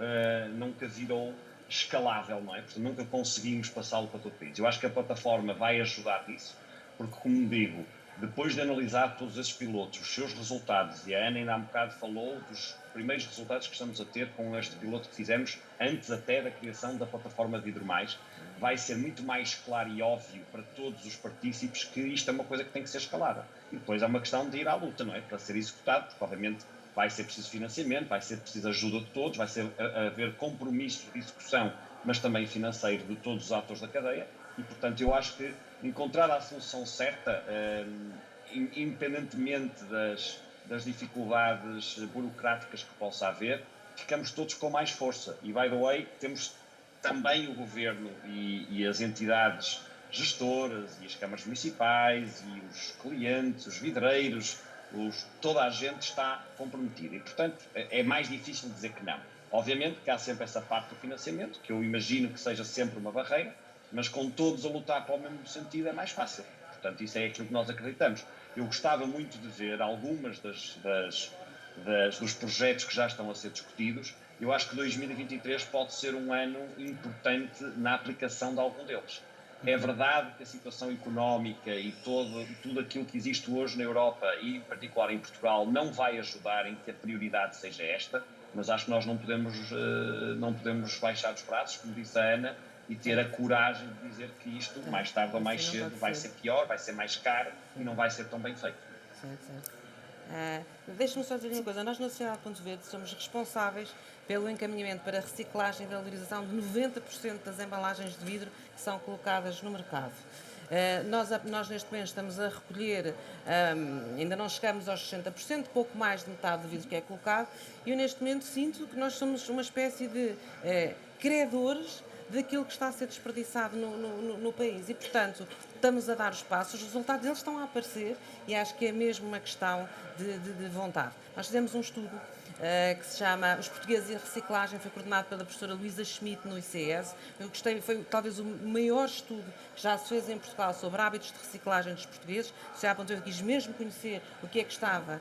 escalável, não é? Portanto, nunca conseguimos passá-lo para todo o país. Eu acho que a plataforma vai ajudar nisso, porque, como digo, depois de analisar todos esses pilotos, os seus resultados, e a Ana ainda há um bocado falou dos primeiros resultados que estamos a ter com este piloto que fizemos antes até da criação da plataforma de Vidro Mais, vai ser muito mais claro e óbvio para todos os partícipes que isto é uma coisa que tem que ser escalada. E depois é uma questão de ir à luta, não é? Para ser executado, porque obviamente vai ser preciso financiamento, vai ser preciso ajuda de todos, vai ser haver compromisso de execução, mas também financeiro de todos os atores da cadeia. E, portanto, eu acho que encontrar a solução certa, independentemente das dificuldades burocráticas que possa haver, ficamos todos com mais força. E, by the way, temos também o governo e as entidades gestoras e as câmaras municipais e os clientes, os vidreiros, toda a gente está comprometida e, portanto, é mais difícil dizer que não. Obviamente que há sempre essa parte do financiamento, que eu imagino que seja sempre uma barreira, mas com todos a lutar para o mesmo sentido é mais fácil. Portanto, isso é aquilo que nós acreditamos. Eu gostava muito de ver algumas dos projetos que já estão a ser discutidos. Eu acho que 2023 pode ser um ano importante na aplicação de algum deles. É verdade que a situação económica e tudo aquilo que existe hoje na Europa e em particular em Portugal não vai ajudar em que a prioridade seja esta, mas acho que nós não podemos baixar os braços, como disse a Ana, e ter a coragem de dizer que isto, mais tarde ou mais cedo, vai ser pior, vai ser mais caro e não vai ser tão bem feito. Certo. Deixe-me só dizer uma coisa. Nós, na Sociedade Ponto Verde, somos responsáveis pelo encaminhamento para a reciclagem e valorização de 90% das embalagens de vidro que são colocadas no mercado. Nós, neste momento, estamos a recolher, ainda não chegamos aos 60%, pouco mais de metade do vidro que é colocado, e eu, neste momento, sinto que nós somos uma espécie de credores daquilo que está a ser desperdiçado no país. E, portanto, estamos a dar os passos, os resultados deles estão a aparecer e acho que é mesmo uma questão de vontade. Nós fizemos um estudo que se chama Os Portugueses e a Reciclagem, foi coordenado pela professora Luísa Schmidt no ICS. Eu gostei, foi talvez o maior estudo que já se fez em Portugal sobre hábitos de reciclagem dos portugueses. Se há ponto de quis mesmo conhecer o que é que estava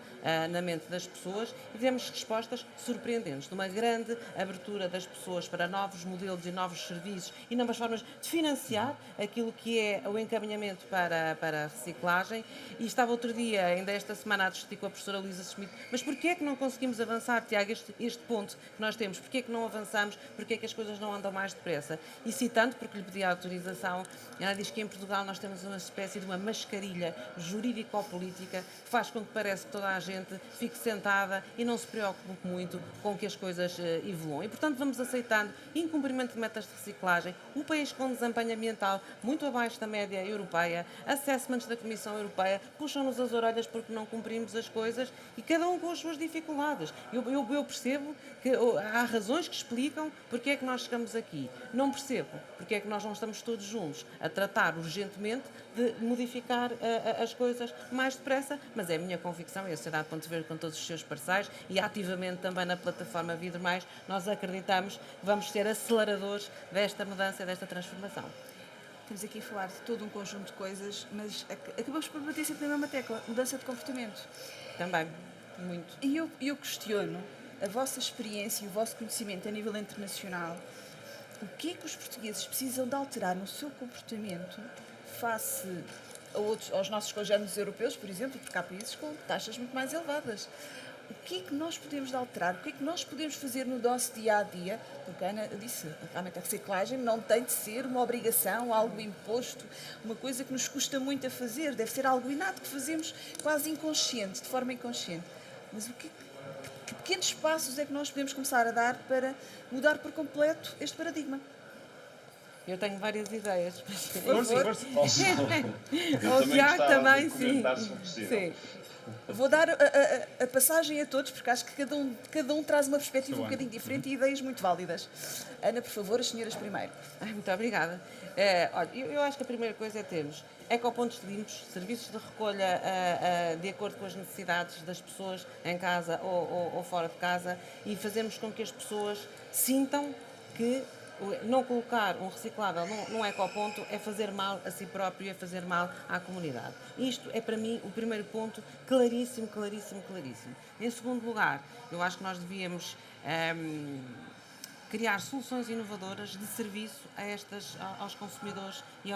na mente das pessoas e tivemos respostas surpreendentes, de uma grande abertura das pessoas para novos modelos e novos serviços e novas formas de financiar aquilo que é o encaminhamento para a reciclagem. E estava outro dia, ainda esta semana, a discutir com a professora Luísa Schmidt, mas porquê é que não conseguimos avançar, Tiago, este ponto que nós temos? Porquê é que não avançamos? Porquê é que as coisas não andam mais depressa? E citando, porque lhe pedi a autorização, ela diz que em Portugal nós temos uma espécie de uma mascarilha jurídico-política que faz com que pareça que toda a gente fique sentada e não se preocupe muito com que as coisas evoluam. E, portanto, vamos aceitando incumprimento de metas de reciclagem, um país com desempenho ambiental muito abaixo da média europeia, assessments da Comissão Europeia, puxam-nos as orelhas porque não cumprimos as coisas e cada um com as suas dificuldades. Eu percebo que há razões que explicam porque é que nós chegamos aqui. Não percebo porque é que nós não estamos todos juntos a tratar urgentemente de modificar as coisas mais depressa, mas é a minha convicção, e a Sociedade Ponto Verde com todos os seus parceiros e ativamente também na plataforma Vidro Mais, nós acreditamos que vamos ser aceleradores desta mudança, desta transformação. Estamos aqui a falar de todo um conjunto de coisas, mas acabamos por bater sempre na mesma tecla, mudança de comportamento. Também, muito. E eu questiono a vossa experiência e o vosso conhecimento a nível internacional. O que é que os portugueses precisam de alterar no seu comportamento face aos nossos congêneres europeus, por exemplo, porque há países com taxas muito mais elevadas. O que é que nós podemos alterar? O que é que nós podemos fazer no nosso dia-a-dia? Porque a Ana disse, realmente a reciclagem não tem de ser uma obrigação, algo imposto, uma coisa que nos custa muito a fazer, deve ser algo inato que fazemos quase inconsciente, de forma inconsciente. Mas que pequenos passos é que nós podemos começar a dar para mudar por completo este paradigma? Eu tenho várias ideias. Força. O Tiago também, sim. Sim. Vou dar a passagem a todos, porque acho que cada um traz uma perspectiva um bocadinho diferente e ideias muito válidas. Ana, por favor, as senhoras primeiro. Muito obrigada. Olha, eu acho que a primeira coisa é termos ecopontos limpos, serviços de recolha de acordo com as necessidades das pessoas em casa ou fora de casa, e fazermos com que as pessoas sintam que não colocar um reciclável num ecoponto é fazer mal a si próprio e é fazer mal à comunidade. Isto é para mim o primeiro ponto claríssimo, claríssimo, claríssimo. Em segundo lugar, eu acho que nós devíamos criar soluções inovadoras de serviço aos consumidores e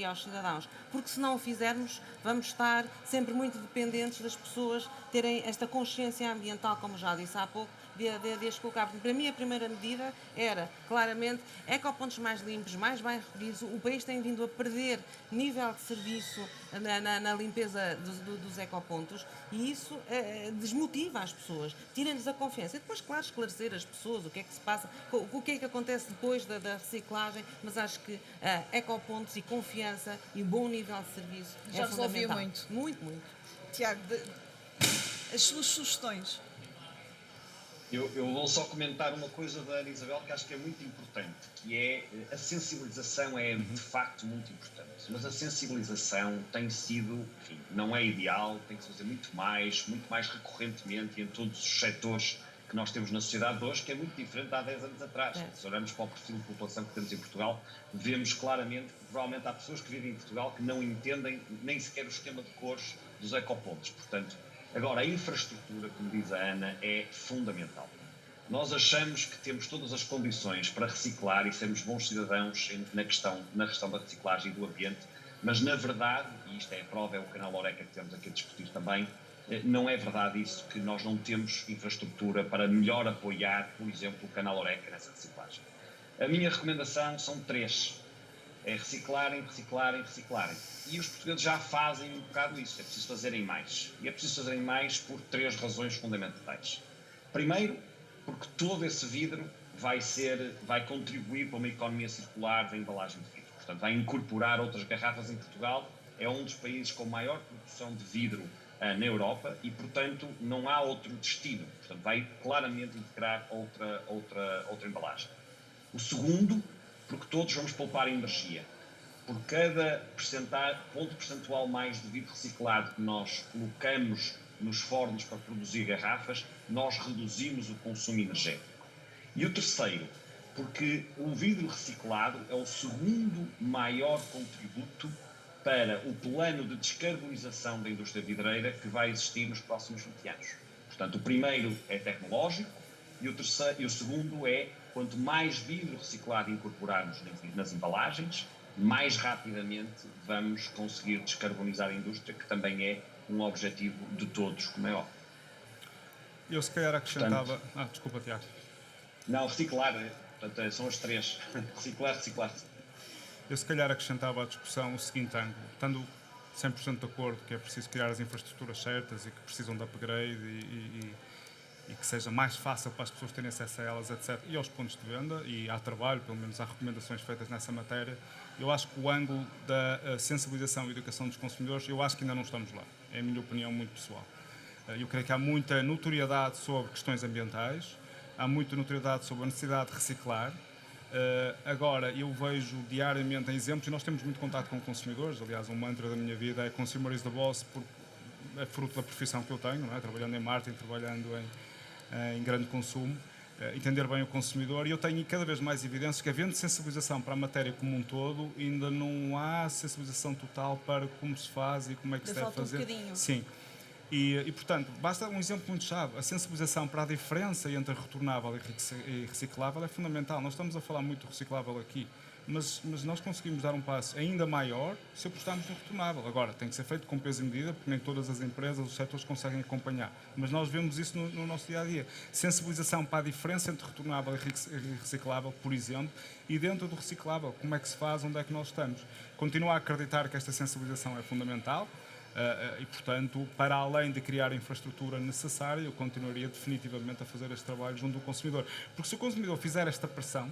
aos cidadãos. Porque se não o fizermos, vamos estar sempre muito dependentes das pessoas terem esta consciência ambiental, como já disse há pouco, de as colocar. Para mim, a primeira medida era, claramente, ecopontos mais limpos, mais bem recolhidos. O país tem vindo a perder nível de serviço na limpeza dos ecopontos, e isso desmotiva as pessoas, tira-lhes a confiança. E depois, claro, esclarecer as pessoas o que é que se passa, o que é que acontece depois da reciclagem, mas acho que ecopontos e confiança e bom nível de serviço Já é resolvia fundamental. muito. Muito, muito. Tiago, as suas sugestões. Eu vou só comentar uma coisa da Ana Isabel que acho que é muito importante, que é a sensibilização é de facto muito importante, mas a sensibilização tem sido, enfim, não é ideal, tem que se fazer muito mais recorrentemente e em todos os setores que nós temos na sociedade de hoje, que é muito diferente de há 10 anos atrás. Se olharmos para o perfil de população que temos em Portugal, vemos claramente que provavelmente há pessoas que vivem em Portugal que não entendem nem sequer o esquema de cores dos ecopontos. Portanto, agora, a infraestrutura, como diz a Ana, é fundamental. Nós achamos que temos todas as condições para reciclar e sermos bons cidadãos na questão da reciclagem e do ambiente, mas na verdade, e isto é a prova, é o canal Oreca que temos aqui a discutir também, não é verdade isso, que nós não temos infraestrutura para melhor apoiar, por exemplo, o canal Oreca nessa reciclagem. A minha recomendação são 3. É reciclarem, reciclarem, reciclarem. E os portugueses já fazem um bocado isso, é preciso fazerem mais. E é preciso fazerem mais por 3 razões fundamentais. Primeiro, porque todo esse vidro vai contribuir para uma economia circular da embalagem de vidro. Portanto, vai incorporar outras garrafas em Portugal. É um dos países com maior produção de vidro na Europa e, portanto, não há outro destino. Portanto, vai claramente integrar outra embalagem. O segundo, porque todos vamos poupar energia. Por cada ponto percentual mais de vidro reciclado que nós colocamos nos fornos para produzir garrafas, nós reduzimos o consumo energético. E o terceiro, porque o vidro reciclado é o segundo maior contributo para o plano de descarbonização da indústria vidreira que vai existir nos próximos 20 anos. Portanto, o primeiro é tecnológico e o segundo é, quanto mais vidro reciclado incorporarmos nas embalagens, mais rapidamente vamos conseguir descarbonizar a indústria, que também é um objetivo de todos, como é óbvio. Eu se calhar acrescentava... desculpa, Tiago. Não, reciclar, portanto, são as 3. Reciclar, reciclar. Eu se calhar acrescentava à discussão o seguinte ângulo, estando 100% de acordo que é preciso criar as infraestruturas certas e que precisam de upgrade e que seja mais fácil para as pessoas terem acesso a elas, etc. E aos pontos de venda, e há trabalho, pelo menos há recomendações feitas nessa matéria. Eu acho que o ângulo da sensibilização e educação dos consumidores, eu acho que ainda não estamos lá. É a minha opinião muito pessoal. Eu creio que há muita notoriedade sobre questões ambientais, há muita notoriedade sobre a necessidade de reciclar. Agora, eu vejo diariamente exemplos, e nós temos muito contato com consumidores, aliás, um mantra da minha vida é Consumer is the boss, porque é fruto da profissão que eu tenho, não é? Trabalhando em marketing, trabalhando em grande consumo, entender bem o consumidor, e eu tenho cada vez mais evidências que, havendo sensibilização para a matéria como um todo, ainda não há sensibilização total para como se faz e como é que se deve fazer. Um bocadinho. Sim. E, portanto, basta um exemplo muito chave. A sensibilização para a diferença entre retornável e reciclável é fundamental. Nós estamos a falar muito do reciclável aqui, mas nós conseguimos dar um passo ainda maior se apostarmos no retornável. Agora, tem que ser feito com peso e medida, porque nem todas as empresas, os setores conseguem acompanhar. Mas nós vemos isso no nosso dia-a-dia. Sensibilização para a diferença entre retornável e reciclável, por exemplo, e dentro do reciclável, como é que se faz, onde é que nós estamos. Continuo a acreditar que esta sensibilização é fundamental. E, portanto, para além de criar a infraestrutura necessária, eu continuaria definitivamente a fazer este trabalho junto do consumidor. Porque se o consumidor fizer esta pressão,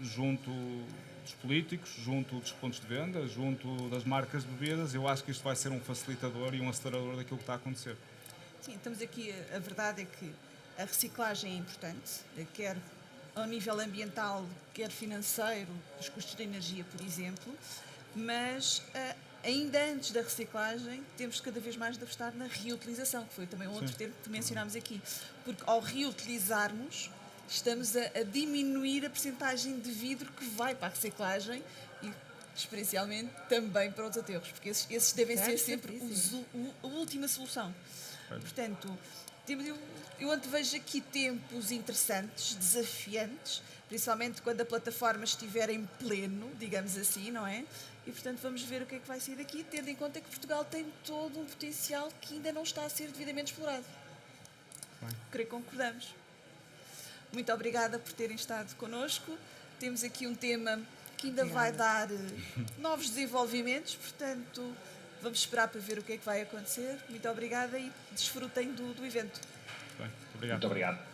junto dos políticos, junto dos pontos de venda, junto das marcas de bebidas, eu acho que isto vai ser um facilitador e um acelerador daquilo que está a acontecer. Sim, estamos aqui, a verdade é que a reciclagem é importante, quer ao nível ambiental, quer financeiro, os custos de energia, por exemplo, mas ainda antes da reciclagem, temos cada vez mais de apostar na reutilização, que foi também um outro termo que mencionámos aqui. Porque ao reutilizarmos, estamos a diminuir a percentagem de vidro que vai para a reciclagem e, experiencialmente, também para os aterros, porque esses devem ser sempre a última solução. Portanto, eu antevejo aqui tempos interessantes, desafiantes, principalmente quando a plataforma estiver em pleno, digamos assim, não é? E, portanto, vamos ver o que é que vai sair daqui, tendo em conta que Portugal tem todo um potencial que ainda não está a ser devidamente explorado. Creio que concordamos. Muito obrigada por terem estado connosco. Temos aqui um tema que ainda vai dar novos desenvolvimentos, portanto, vamos esperar para ver o que é que vai acontecer. Muito obrigada e desfrutem do evento. Bem, obrigado. Muito obrigado.